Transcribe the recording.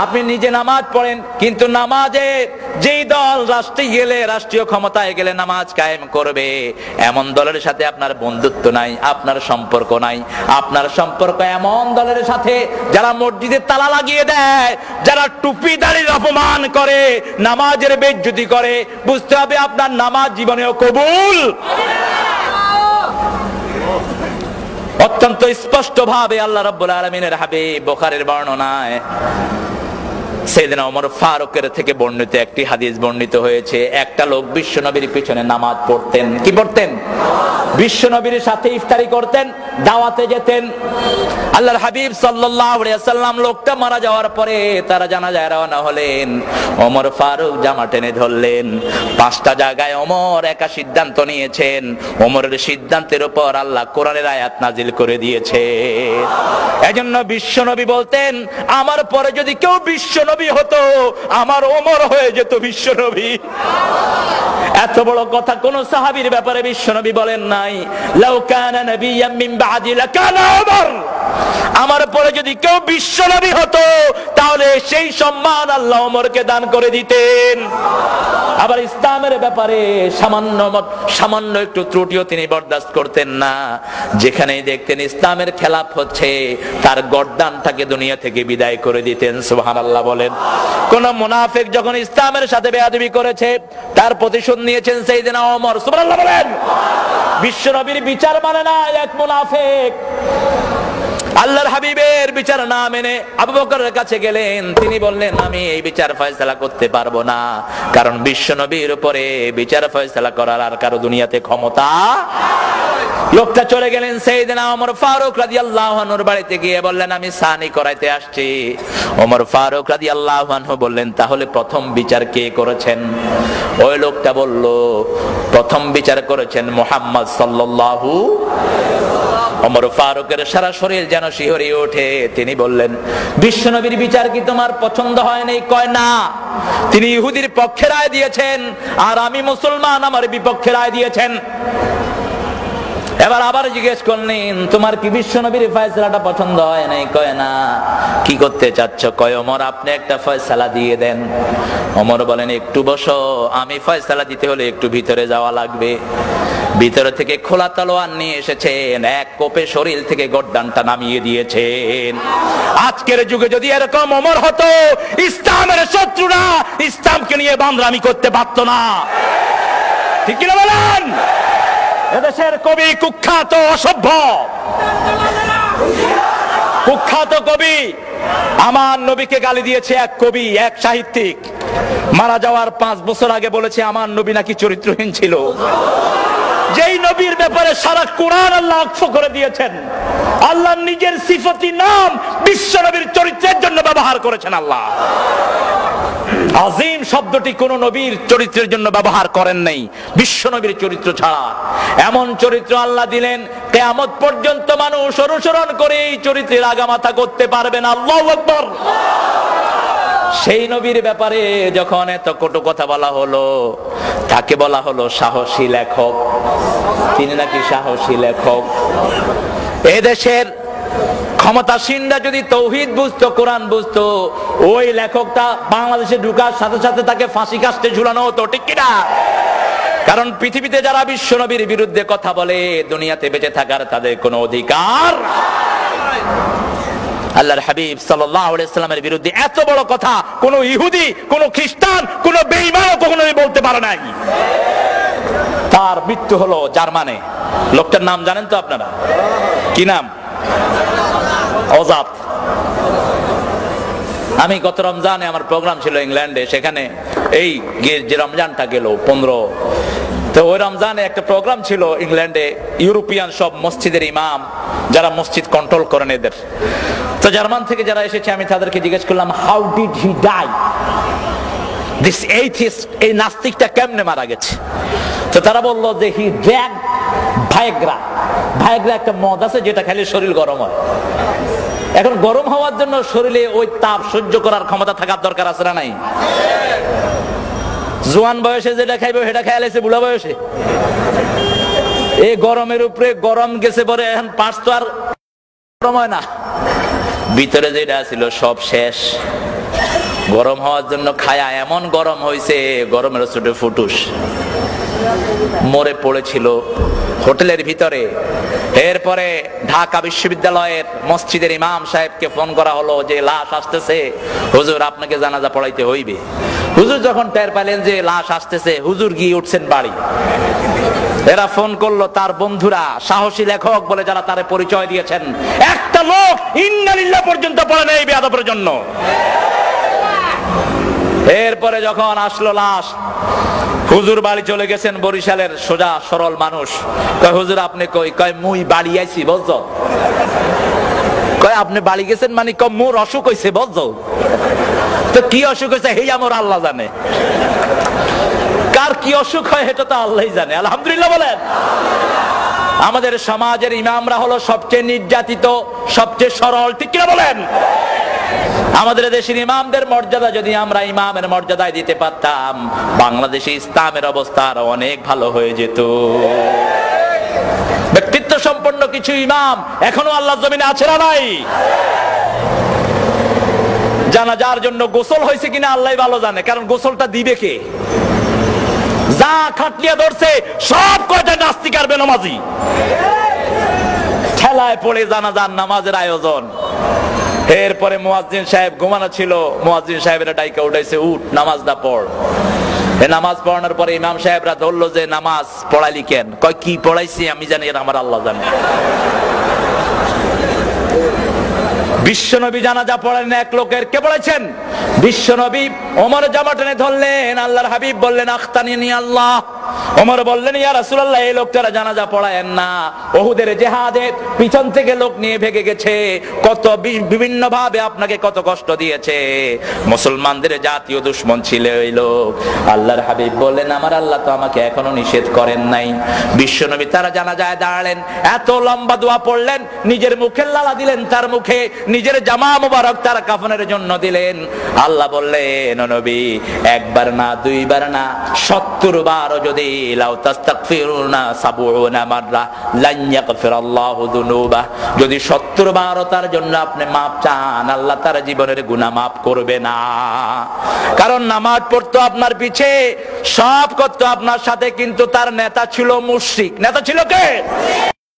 আপনি নিজে নামাজ পড়েন, কিন্তু নামাজে যেই দল রাষ্ট্রে গেলে, রাষ্ট্রীয় ক্ষমতায় গেলে নামাজ কায়েম করবে, এমন দলের সাথে আপনার বন্ধুত্ব নাই, আপনার সম্পর্ক নাই। আপনার সম্পর্ক এমন দলের সাথে যারা মসজিদে তালা লাগিয়ে দেয়, যারা টুপি দাড়ির অপমান করে, নামাজের বেইজ্জতি করে, বুঝতে হবে আপনার নামাজ জীবনেও কবুল। অত্যন্ত স্পষ্ট ভাবে আল্লাহ রাব্বুল আলামিনের হাবিব বুখারীর বর্ণনায় সাইয়েদনা ওমর ফারুকের থেকে বর্ণিত একটি হাদিস বর্ণিত হয়েছে। একটা লোক বিশ্ব নবীর পিছনে নামাজ পড়তেন। কি পড়তেন? বিশ্ব নবীর সাথে ইফতারি করতেন, দাওয়াতে যেতেন। আল্লাহর হাবিব সাল্লাল্লাহু আলাইহি ওয়াসাল্লাম লোকটা মারা যাওয়ার পরে তারা জানাজায় রওনা হলেন। ওমর ফারুক জামা টেনে ধরলেন। 5টা জায়গায় ওমর একা সিদ্ধান্ত নিয়েছেন। ওমরের সিদ্ধান্তের উপর আল্লাহ কোরআনের আয়াত নাজিল করে দিয়েছে। এজন্য বিশ্ব নবী বলতেন, আমার পরে যদি কেউ বিশ্ব নবী হতো, আমার ওমর হয়ে যেত বিশ্ব নবী। এত বড় কথা কোন সাহাবীর ব্যাপারে বিশ্ব নবী বলেন নাই। লাউ কানা নাবিয়্যাম মিন বাদি লাকানা ওমর, আমার পরে যদি কেউ বিশ্ব নবী হতো তাহলে সেই সম্মান আল্লাহ ওমরকে দান করে দিতেন। আবার ইসলামের ব্যাপারে সামান্য একটু ত্রুটিও তিনি বরদাস্ত করতেন না। যেখানেই দেখতেন ইসলামের খেলাফ হচ্ছে, তার গর্দানটাকে দুনিয়া থেকে বিদায় করে দিতেন। সুবহানাল্লাহ বলেন। কোন মুনাফিক যখন ইসলামের সাথে বেয়াদবি করেছে, তার প্রতিশোধ নিয়েছেন সাইয়েদনা ওমর। সুবহানাল্লাহ বলেন। বিশ্ব নবীর বিচার মানে না এক মুনাফিক আল্লাহর হাবিবের বিচার না মেনে আবু বকরের কাছে গেলেন। তিনি বললেন, আমি এই বিচার ফয়সালা করতে পারবো না, কারণ বিশ্ব নবীর উপরে বিচার ফয়সালা করার আর কারো দুনিয়াতে ক্ষমতা। লোকটা চলে গেলেন সাইয়েদনা ওমর ফারুক রাদিয়াল্লাহু আনহুর বাড়িতে গিয়ে বললেন, আমি সানি করাইতে আসছি। ওমর ফারুক রাদিয়াল্লাহু আনহু বললেন, তাহলে প্রথম বিচার কে করেছেন? ওই লোকটা বলল, প্রথম বিচার করেছেন মুহাম্মদ সাল্লাল্লাহু। ওমর ফারুকের সারা শরীর যেন শিহরিয়ে ওঠে। তিনি বললেন, বিশ্ব নবীর বিচার কি তোমার পছন্দ হয় নাই? কয় না, তিনি ইহুদির পক্ষে রায় দিয়েছেন, আর আমি মুসলমান, আমার বিপক্ষে রায় দিয়েছেন। এবার আবার জিজ্ঞেস করলেন, তোমার কি বিশ্ব নবীর ফয়সালাটা পছন্দ হয় নাই? কয় না। কি করতে চাচ্ছ? কয়, ওমর আপনি একটা ফয়সালা দিয়ে দেন। ওমর বলেন, একটু বসো, আমি ফয়সালা দিতে হলে একটু ভিতরে যাওয়া লাগবে। ভিতরে থেকে খোলা তলোয়ার নিয়ে এসেছেন, এক কোপে শরীর থেকে গর্দানটা নামিয়ে দিয়েছেন। আজকের যুগে যদি এরকম ওমর হতো, ইসলামের শত্রুরা ইসলামকে নিয়ে বান্দরামি করতে পারত না। ঠিক কিনা বলেন? এদেশের কবি কুখ্যাত অসভ্য, কুখ্যাত কবি, আমার নবীকে গালি দিয়েছে এক কবি, এক সাহিত্যিক। মারা যাওয়ার 5 বছর আগে বলেছে আমার নবী নাকি চরিত্রহীন ছিল। যেই নবীর ব্যাপারে সারা কোরআন আল্লাহ অক্ষ করে দিয়েছেন, আল্লাহ নিজের সিফতি নাম বিশ্ব নবীর চরিত্রের জন্য ব্যবহার করেছেন। আল্লাহ আজিম শব্দটি কোন নবীর চরিত্রের জন্য ব্যবহার করেন নাই, বিশ্ব নবীর চরিত্র ছাড়া। এমন চরিত্র আল্লাহ দিলেন, কিয়ামত পর্যন্ত মানুষ অনুসরণ করে এই চরিত্রের আগামাথা করতে পারবে না। আল্লাহু আকবার। সেই নবীর ব্যাপারে যখন এত কটু কথা বলা হলো, তাকে বলা হলো সাহসী লেখক। তিনি নাকি সাহসী লেখক। এদেশের ক্ষমতাসীনরা যদি তৌহিদ বুঝতো, কোরআন বুঝতো, ওই লেখকটা বাংলাদেশে ঢুকার সাথে সাথে তাকে ফাঁসি কাস্টে ঝুলানো হতো। ঠিক কিনা? কারণ পৃথিবীতে যারা বিশ্ব নবীর বিরুদ্ধে কথা বলে, দুনিয়াতে বেঁচে থাকার তাদের কোনো অধিকার। আল্লাহর হাবিব সাল্লাল্লাহু আলাইহি ওয়াসাল্লামের বিরুদ্ধে এত বড় কথা কোন ইহুদি, কোন খ্রিস্টান, কোন বেঈমান কখনোই বলতে পারে নাই। তার মৃত্যু হলো জার্মানে। লোকটার নাম জানেন তো আপনারা? কি নাম? অজাত। আমি গত রমজানে আমার প্রোগ্রাম ছিল ইংল্যান্ডে, সেখানে এই যে রমজানটা গেল 15, তো ওই রমজানে একটা প্রোগ্রাম ছিল ইংল্যান্ডে, ইউরোপিয়ান সব মসজিদের ইমাম যারা মসজিদ কন্ট্রোল করেন এদের। তো জার্মান থেকে যারা এসেছে, আমি তাদেরকে জিজ্ঞেস করলাম, how did he die? This atheist, এই নাস্তিকটা কেমনে মারা গেছে? তো তারা বললো যে হি ড্রাগ ভাইগ্রা। ভাইগ্রা একটা মদ আছে যেটা খেলে শরীর গরম হয়। এখন গরম হওয়ার জন্য শরীরে ওই তাপ সহ্য করার ক্ষমতা থাকার দরকার আছে না নাই? জোয়ান বয়সে যেটা খাইবে সেটা খেয়ালেছে বুড়া বয়সে। এই গরমের উপরে গরম গেছে পরে এখন পাঁচ তো আর গরম হয় না। ভিতরে যেটা ছিল সব শেষ। গরম হওয়ার জন্য খায়া এমন গরম হয়েছে, গরমের ছোট ফুটুস মরে পড়েছিল হোটেলের ভিতরে। এরপরে ঢাকা বিশ্ববিদ্যালয়ের মসজিদের ইমাম সাহেবকে ফোন করা হলো যে লাশ আসতেছে, হুজুর আপনাকে জানাজা পড়াইতে হইবে। হুজুর যখন টের পেলেন যে লাশ আসতেছে, হুজুর গিয়ে উঠছেন বাড়ি। এরা ফোন করলো তার বন্ধুরা, সাহসী লেখক বলে যারা তারে পরিচয় দিয়েছেন, একটা লোক ইন্না লিল্লাহ পর্যন্ত পড়ে নেই বেয়াদবের জন্য। এরপরে যখন আসলো লাশ, হুজুর বাড়ি চলে গেছেন, বরিশালের সোজা সরল মানুষ। কয় হুজুর আপনি কই? কয় মুই বাড়ি আইছি বুঝছো। কয় আপনি বাড়ি গেছেন মানে? কয় মোর অসুখ হইছে বুঝছো। তো কি অসুখ হয়েছে হেই আমার আল্লাহ জানে, কার কি অসুখ হয় এটা তো আল্লাহই জানে। আলহামদুলিল্লাহ বলেন। আমাদের সমাজের ইমামরা হলো সবচেয়ে নির্যাতিত, সবচেয়ে সরল, ঠিক কিনা বলেন? আমাদের দেশের ইমামদের মর্যাদা যদি আমরা ইমামের মর্যাদায় দিতে পারতাম, বাংলাদেশে ইসলামের অবস্থা আরো অনেক ভালো হয়ে যেত। ব্যক্তিত্ব সম্পন্ন কিছু ইমাম এখনো আল্লাহর জমিনে আছে না নাই? জানাজার জন্য গোসল হয়েছে কিনা আল্লাহ ভালো জানে, কারণ গোসলটা দিবে কে? যা খাটলিয়া ধরছে সব কয়টা নাস্তিক আর বেনামাজি, ঠেলায় পড়ে জানাজার নামাজের আয়োজন। এরপরে মুয়াজ্জিন সাহেব ঘুমানো ছিল, মুয়াজ্জিন সাহেবেরা ডাইকা উঠাইছে, উঠ নামাজটা পড়। নামাজ পড়ানোর পরে ইমাম সাহেবরা ধরলো যে নামাজ পড়াইলি কেন? কয় কি পড়াইছি আমি জানি, এর আমার আল্লাহ জানে। বিশ্বনবী জানাজা পড়েন এক লোকের, কে পড়াইছেন? বিশ্বনবী। ওমর জামা টেনে ধরলেন, আল্লাহর হাবিব বললেন আখতানি আল্লাহ। ওমর বললেন ইয়া রাসূলুল্লাহ, এই লোকটারা জানাজা পড়ায়েন না। উহুদের জিহাদে পিছন থেকে লোক নিয়ে ভেগে গেছে, কত বিভিন্ন ভাবে আপনাকে কত কষ্ট দিয়েছে, মুসলমানদের জাতীয় দুশমন ছিল এই লোক। আল্লাহর হাবিব বললেন আমার আল্লাহ তো আমাকে এখনো নিষেধ করেন নাই। বিশ্বনবী তারা জানাজায় দাঁড়ালেন, এত লম্বা দোয়া পড়লেন, নিজের মুখে লালা দিলেন তার মুখে, নিজের জামা মুবারক তার কাফনের জন্য দিলেন। আল্লাহ বললেন ও নবী, একবার না দুইবার না 70 বার যদি লাউ তাস্তাগফিরুনা 70 মাররা লান ইয়াগফিরাল্লাহু যুনুবা, যদি 70 বার তার জন্য আপনি maaf চান, আল্লাহ তার জীবনের গুনাহ maaf করবে না। কারণ নামাজ পড়তো আপনার পিছে, সব করতো আপনার সাথে, কিন্তু তার নেতা ছিল মুশরিক। নেতা ছিল কে?